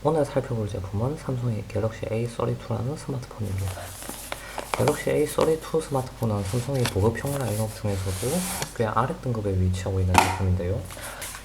오늘 살펴볼 제품은 삼성의 갤럭시 A32라는 스마트폰입니다. 갤럭시 A32 스마트폰은 삼성의 보급형 라인업 중에서도 꽤 아래 등급에 위치하고 있는 제품인데요.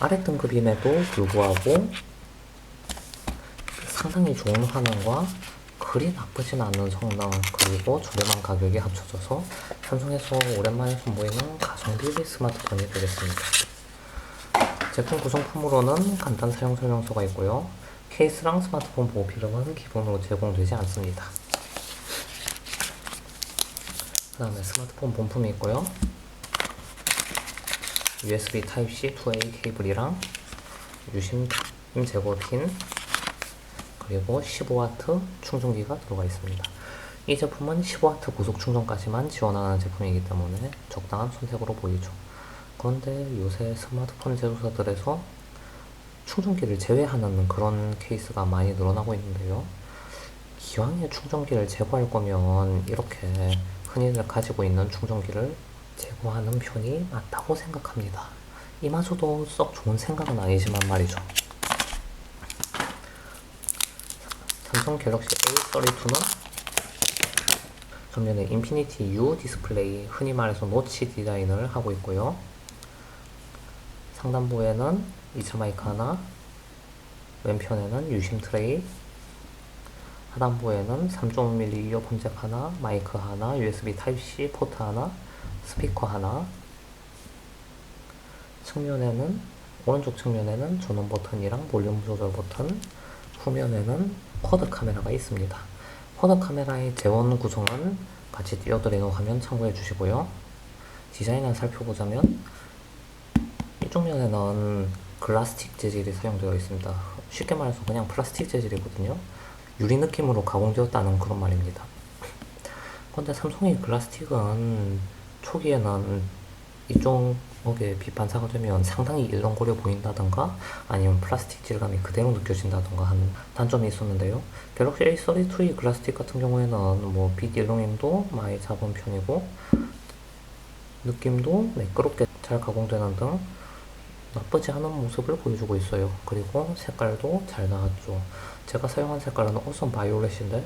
아래 등급임에도 불구하고 상당히 좋은 화면과 그리 나쁘진 않은 성능, 그리고 저렴한 가격이 합쳐져서 삼성에서 오랜만에 선보이는 가성비 스마트폰이 되겠습니다. 제품 구성품으로는 간단 사용 설명서가 있고요. 케이스랑 스마트폰 보호 필름은 기본으로 제공되지 않습니다. 그 다음에 스마트폰 본품이 있고요. USB Type-C 2A 케이블이랑 유심 제거 핀, 그리고 15W 충전기가 들어가 있습니다. 이 제품은 15W 고속 충전까지만 지원하는 제품이기 때문에 적당한 선택으로 보이죠. 그런데 요새 스마트폰 제조사들에서 충전기를 제외하는 그런 케이스가 많이 늘어나고 있는데요. 기왕에 충전기를 제거할 거면 이렇게 흔히들 가지고 있는 충전기를 제거하는 편이 맞다고 생각합니다. 이마저도 썩 좋은 생각은 아니지만 말이죠. 삼성 갤럭시 A32는 전면에 인피니티 U 디스플레이, 흔히 말해서 노치 디자인을 하고 있고요. 상단부에는 2차 마이크 하나, 왼편에는 유심 트레이, 하단부에는 3.5mm 이어폰 잭 하나, 마이크 하나, USB Type-C 포트 하나, 스피커 하나, 측면에는 오른쪽 측면에는 전원 버튼이랑 볼륨 조절 버튼, 후면에는 쿼드 카메라가 있습니다. 쿼드 카메라의 재원 구성은 같이 띄워드리는 화면 참고해 주시고요. 디자인을 살펴보자면 이쪽 면에는 글라스틱 재질이 사용되어 있습니다. 쉽게 말해서 그냥 플라스틱 재질이거든요. 유리 느낌으로 가공되었다는 그런 말입니다. 근데 삼성의 글라스틱은 초기에는 이쪽에 비판사가 되면 상당히 일렁거려 보인다던가 아니면 플라스틱 질감이 그대로 느껴진다던가 하는 단점이 있었는데요. 갤럭시 A32의 글라스틱 같은 경우에는 빛 일렁임도 많이 잡은 편이고 느낌도 매끄럽게 잘 가공되는 등 나쁘지 않은 모습을 보여주고 있어요. 그리고 색깔도 잘 나왔죠. 제가 사용한 색깔은 어썸 바이올렛인데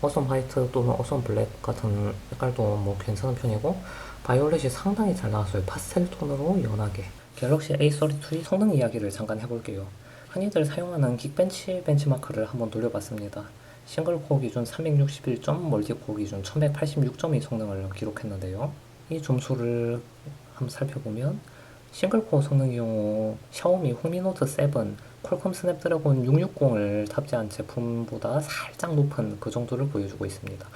어썸 화이트 또는 어썸 블랙 같은 색깔도 괜찮은 편이고 바이올렛이 상당히 잘 나왔어요. 파스텔 톤으로 연하게. 갤럭시 A32의 성능 이야기를 잠깐 해볼게요. 흔히들 사용하는 긱벤치 벤치마크를 한번 돌려봤습니다. 싱글코어 기준 361점, 멀티코어 기준 1186점의 성능을 기록했는데요. 이 점수를 한번 살펴보면 싱글코어 성능의 경우 샤오미 홍미노트 7, 퀄컴 스냅드래곤 660을 탑재한 제품보다 살짝 높은 그 정도를 보여주고 있습니다.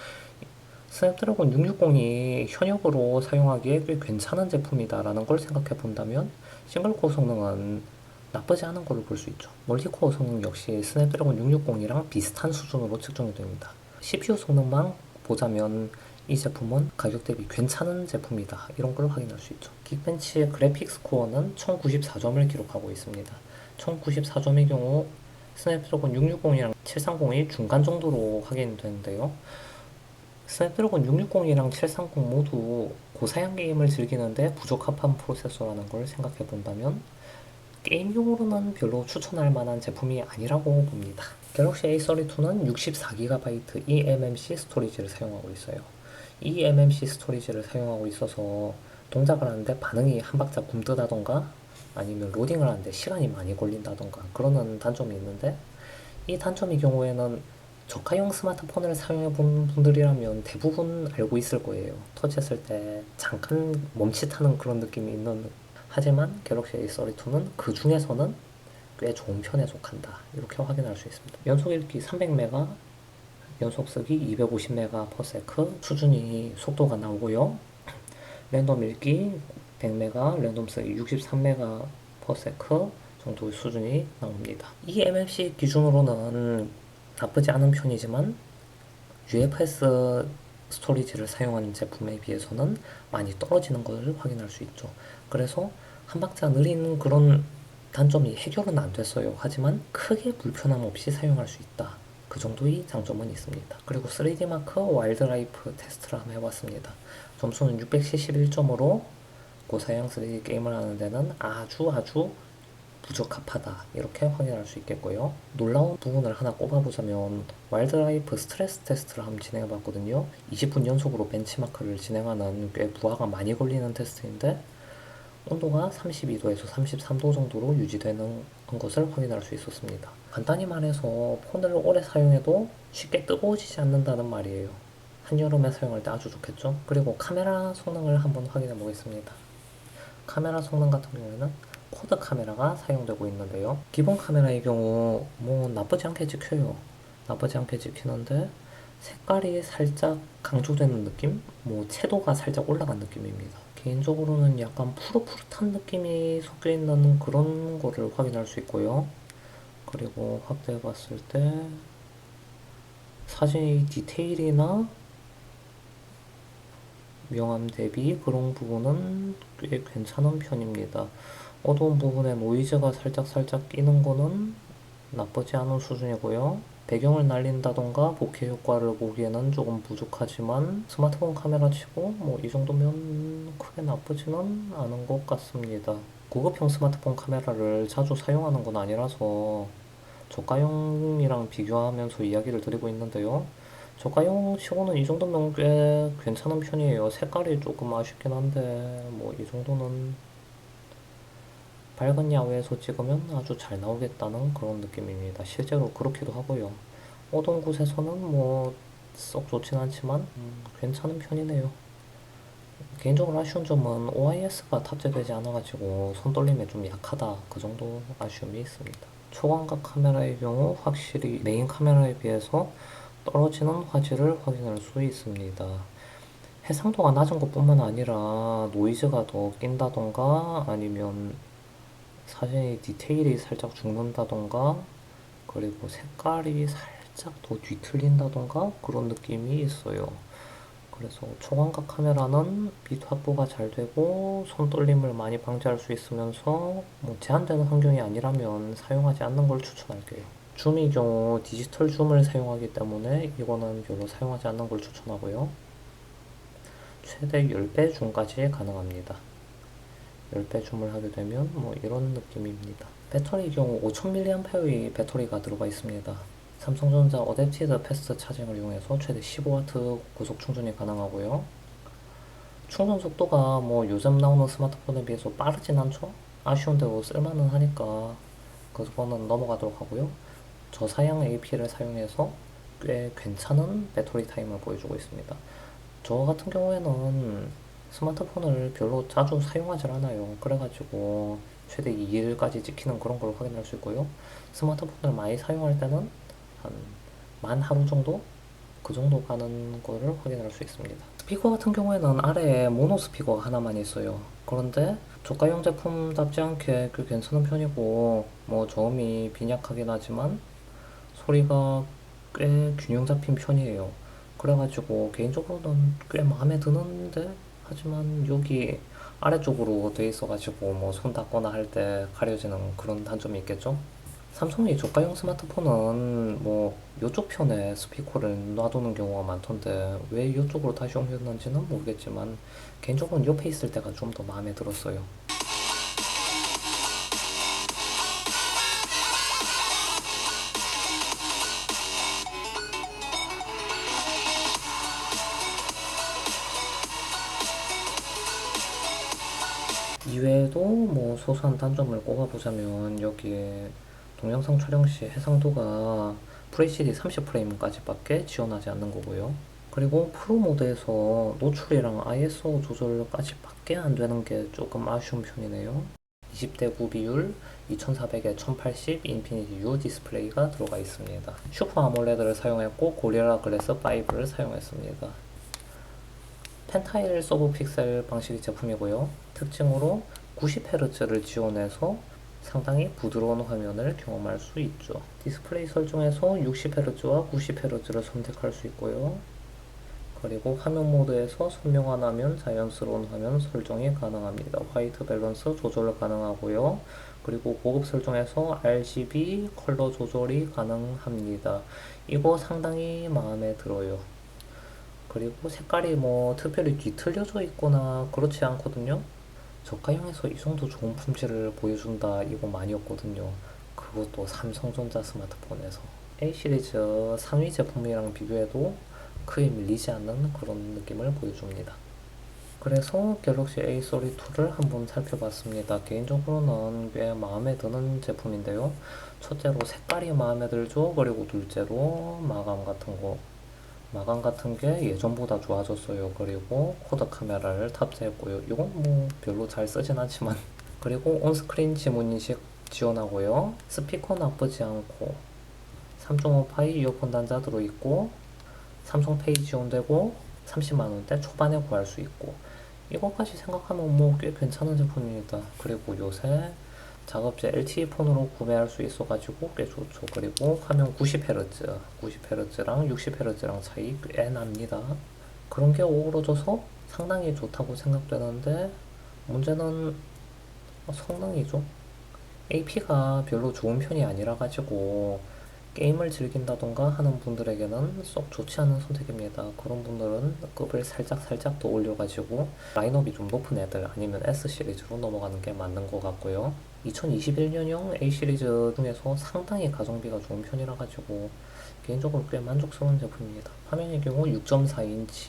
스냅드래곤 660이 현역으로 사용하기에 꽤 괜찮은 제품이다라는 걸 생각해 본다면 싱글코어 성능은 나쁘지 않은 걸로 볼 수 있죠. 멀티코어 성능 역시 스냅드래곤 660이랑 비슷한 수준으로 측정이 됩니다. CPU 성능만 보자면 이 제품은 가격 대비 괜찮은 제품이다, 이런 걸 확인할 수 있죠. 긱벤치의 그래픽 스코어는 1094점을 기록하고 있습니다. 1094점의 경우 스냅드래곤 660이랑 730이 중간 정도로 확인되는데요. 스냅드래곤 660이랑 730 모두 고사양 게임을 즐기는데 부적합한 프로세서라는 걸 생각해 본다면 게임용으로는 별로 추천할 만한 제품이 아니라고 봅니다. 갤럭시 A32는 64GB eMMC 스토리지를 사용하고 있어요. eMMC 스토리지를 사용하고 있어서 동작을 하는데 반응이 한 박자 굼뜨다던가 아니면 로딩을 하는데 시간이 많이 걸린다던가 그러는 단점이 있는데, 이 단점의 경우에는 저가형 스마트폰을 사용해 본 분들이라면 대부분 알고 있을 거예요. 터치했을 때 잠깐 멈칫하는 그런 느낌이 있는. 하지만 갤럭시 A32는 그 중에서는 꽤 좋은 편에 속한다, 이렇게 확인할 수 있습니다. 연속 읽기 300메가, 연속 쓰기 250메가/s 수준이 속도가 나오고요. 랜덤 읽기 100메가, 랜덤 쓰기 63메가/s 정도 수준이 나옵니다. 이 MMC 기준으로는 나쁘지 않은 편이지만 UFS 스토리지를 사용하는 제품에 비해서는 많이 떨어지는 것을 확인할 수 있죠. 그래서 한 박자 느린 그런 단점이 해결은 안 됐어요. 하지만 크게 불편함 없이 사용할 수 있다, 그 정도의 장점은 있습니다. 그리고 3D 마크 와일드라이프 테스트를 한번 해봤습니다. 점수는 671점으로 고사양 3D 게임을 하는 데는 아주 부적합하다 이렇게 확인할 수 있겠고요. 놀라운 부분을 하나 꼽아보자면 와일드라이프 스트레스 테스트를 한번 진행해 봤거든요. 20분 연속으로 벤치마크를 진행하는 꽤 부하가 많이 걸리는 테스트인데 온도가 32도에서 33도 정도로 유지되는 것을 확인할 수 있었습니다. 간단히 말해서 폰을 오래 사용해도 쉽게 뜨거워지지 않는다는 말이에요. 한여름에 사용할 때 아주 좋겠죠? 그리고 카메라 성능을 한번 확인해 보겠습니다. 카메라 성능 같은 경우에는 쿼드 카메라가 사용되고 있는데요. 기본 카메라의 경우 뭐 나쁘지 않게 찍혀요. 나쁘지 않게 찍히는데 색깔이 살짝 강조되는 느낌? 뭐 채도가 살짝 올라간 느낌입니다. 개인적으로는 약간 푸릇푸릇한 느낌이 섞여 있는 그런 거를 확인할 수 있고요. 그리고 확대해 봤을 때 사진의 디테일이나 명암 대비 그런 부분은 꽤 괜찮은 편입니다. 어두운 부분에 노이즈가 살짝 끼는 거는 나쁘지 않은 수준이고요. 배경을 날린다던가 bokeh 효과를 보기에는 조금 부족하지만 스마트폰 카메라 치고 뭐 이 정도면 크게 나쁘지는 않은 것 같습니다. 고급형 스마트폰 카메라를 자주 사용하는 건 아니라서 저가형이랑 비교하면서 이야기를 드리고 있는데요. 저가형 치고는 이 정도면 꽤 괜찮은 편이에요. 색깔이 조금 아쉽긴 한데 뭐 이 정도는 밝은 야외에서 찍으면 아주 잘 나오겠다는 그런 느낌입니다. 실제로 그렇기도 하고요. 어두운 곳에서는 뭐 썩 좋진 않지만 괜찮은 편이네요. 개인적으로 아쉬운 점은 OIS가 탑재되지 않아가지고 손떨림에 좀 약하다 그 정도 아쉬움이 있습니다. 초광각 카메라의 경우 확실히 메인 카메라에 비해서 떨어지는 화질을 확인할 수 있습니다. 해상도가 낮은 것뿐만 아니라 노이즈가 더 낀다던가 아니면 사진의 디테일이 살짝 죽는다던가 그리고 색깔이 살짝 더 뒤틀린다던가 그런 느낌이 있어요. 그래서 초광각 카메라는 빛 확보가 잘 되고 손떨림을 많이 방지할 수 있으면서 뭐 제한되는 환경이 아니라면 사용하지 않는 걸 추천할게요. 줌의 경우 디지털 줌을 사용하기 때문에 이거는 별로 사용하지 않는 걸 추천하고요. 최대 10배 줌까지 가능합니다. 10배 줌을 하게 되면 뭐 이런 느낌입니다. 배터리 경우 5000mAh의 배터리가 들어가 있습니다. 삼성전자 어댑티드 패스트 차징을 이용해서 최대 15W 고속 충전이 가능하고요. 충전 속도가 뭐 요즘 나오는 스마트폰에 비해서 빠르진 않죠? 아쉬운데도 쓸만은 하니까 그거는 넘어가도록 하고요. 저사양 AP를 사용해서 꽤 괜찮은 배터리 타임을 보여주고 있습니다. 저 같은 경우에는 스마트폰을 별로 자주 사용하지 않아요. 그래가지고 최대 2일까지 찍히는 그런 걸 확인할 수 있고요. 스마트폰을 많이 사용할 때는 한 만 하루 정도? 그 정도 가는 거를 확인할 수 있습니다. 스피커 같은 경우에는 아래에 모노 스피커가 하나만 있어요. 그런데 저가형 제품답지 않게 꽤 괜찮은 편이고 뭐 저음이 빈약하긴 하지만 소리가 꽤 균형 잡힌 편이에요. 그래가지고 개인적으로는 꽤 마음에 드는데 하지만 여기 아래쪽으로 돼 있어가지고 뭐 손 닦거나 할 때 가려지는 그런 단점이 있겠죠? 삼성이 저가형 스마트폰은 뭐 이쪽 편에 스피커를 놔두는 경우가 많던데 왜 이쪽으로 다시 옮겼는지는 모르겠지만 개인적으로는 옆에 있을 때가 좀 더 마음에 들었어요. 이외에도 뭐 소소한 단점을 꼽아보자면 여기에 동영상 촬영 시 해상도가 FHD 30프레임까지밖에 지원하지 않는 거고요. 그리고 프로 모드에서 노출이랑 ISO 조절까지밖에 안 되는 게 조금 아쉬운 편이네요. 20대 9 비율, 2400에 1080 인피니티 U 디스플레이가 들어가 있습니다. 슈퍼 아몰레드를 사용했고 고리라 글래스 5를 사용했습니다. 펜타일 서브 픽셀 방식의 제품이고요. 특징으로 90Hz를 지원해서 상당히 부드러운 화면을 경험할 수 있죠. 디스플레이 설정에서 60Hz와 90Hz를 선택할 수 있고요. 그리고 화면 모드에서 선명한 화면, 자연스러운 화면 설정이 가능합니다. 화이트 밸런스 조절 가능하고요. 그리고 고급 설정에서 RGB 컬러 조절이 가능합니다. 이거 상당히 마음에 들어요. 그리고 색깔이 뭐 특별히 뒤틀려져 있거나 그렇지 않거든요. 저가형에서 이 정도 좋은 품질을 보여준다 이거 많이었거든요. 그것도 삼성전자 스마트폰에서. A 시리즈 상위 제품이랑 비교해도 크게 밀리지 않는 그런 느낌을 보여줍니다. 그래서 갤럭시 A32를 한번 살펴봤습니다. 개인적으로는 꽤 마음에 드는 제품인데요. 첫째로 색깔이 마음에 들죠. 그리고 둘째로 마감 같은 게 예전보다 좋아졌어요. 그리고 쿼드 카메라를 탑재했고요. 이건 뭐 별로 잘 쓰진 않지만 그리고 온스크린 지문인식 지원하고요. 스피커 나쁘지 않고 3.5파이 이어폰 단자 들어있고 삼성페이 지원되고 30만원대 초반에 구할 수 있고 이것까지 생각하면 뭐 꽤 괜찮은 제품입니다. 그리고 요새 작업제 LTE 폰으로 구매할 수 있어가지고 꽤 좋죠. 그리고 화면 90Hz랑 60Hz랑 차이 꽤 납니다. 그런 게 어우러져서 상당히 좋다고 생각되는데 문제는 성능이죠. AP가 별로 좋은 편이 아니라 가지고 게임을 즐긴다던가 하는 분들에게는 썩 좋지 않은 선택입니다. 그런 분들은 급을 살짝 더 올려가지고 라인업이 좀 높은 애들 아니면 S 시리즈로 넘어가는 게 맞는 것 같고요. 2021년형 A 시리즈 중에서 상당히 가성비가 좋은 편이라 가지고 개인적으로 꽤 만족스러운 제품입니다. 화면의 경우 6.4인치